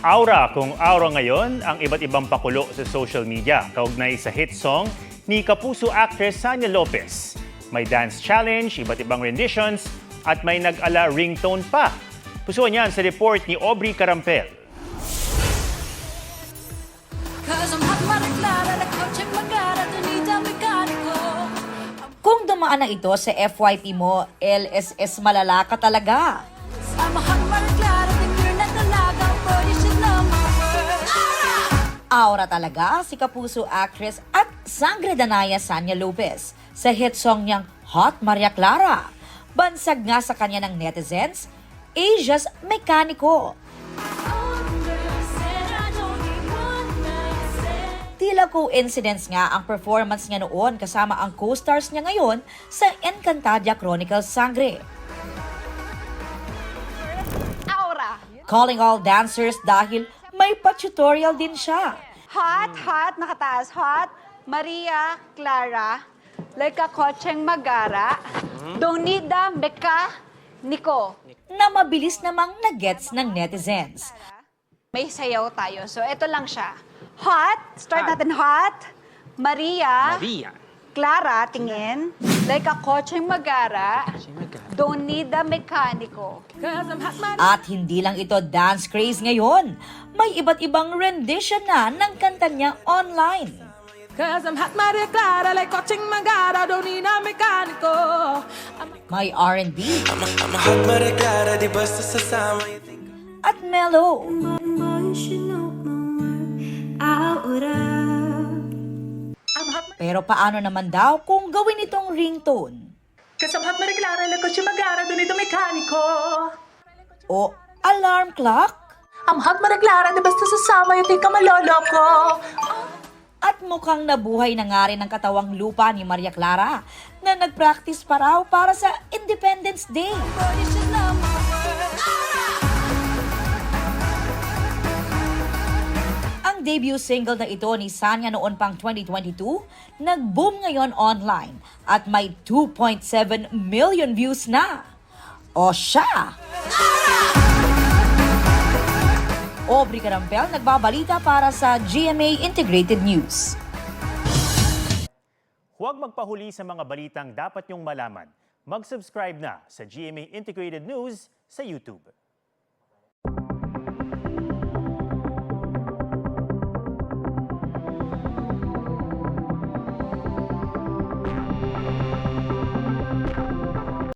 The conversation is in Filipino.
Aura kung aura ngayon ang iba't ibang pakulo sa social media kaugnay sa hit song ni Kapuso actress Sanya Lopez. May dance challenge, iba't ibang renditions at may nag-ala ringtone pa. Pusuan yan sa report ni Aubrey Carampel. Kung dumaan na ito sa FYP mo, LSS malala ka talaga. Aura talaga si Kapuso actress at Sangre Danaya Sanya Lopez sa hit song niyang Hot Maria Clara. Bansag nga sa kanya ng netizens, Asia's Mekaniko. Tila coincidence nga ang performance niya noon kasama ang co-stars niya ngayon sa Encantadia Chronicles Sangre. Aura. Calling all dancers dahil may pa-tutorial din siya. Hot, nakataas. Hot, Maria Clara, like a kotseng magara, Donida Meka Nico. Na mabilis namang nagets ng netizens. May sayaw tayo. So, ito lang siya. Hot, start natin hot, Maria Clara, tingin, like a kotseng magara, Donida Mekaniko. At hindi lang ito dance craze ngayon. May iba't ibang rendition na ng kanta niya online. Cause I'm hot Maria Clara, like coaching Magara, don't need a mechanico. May R&B I'm a hot Maria Clara, di basta sasama. at mellow. Pero paano naman daw kung gawin itong ringtone? Cause I'm hot Maria Clara, like coaching Magara, don't need a mechanico. O alarm clock? I'm hot Maria Clara, di basta sasama, yung di ka maloloko. At mukhang nabuhay na nga rin ang katawang lupa ni Maria Clara na nag-practice pa raw para sa Independence Day. Ang debut single na ito ni Sanya noon pang 2022, nag-boom ngayon online at may 2.7 million views na. O siya! Aubrey Carampel, nagbabalita para sa GMA Integrated News. Huwag magpahuli sa mga balitang dapat niyong malaman. Mag-subscribe na sa GMA Integrated News sa YouTube.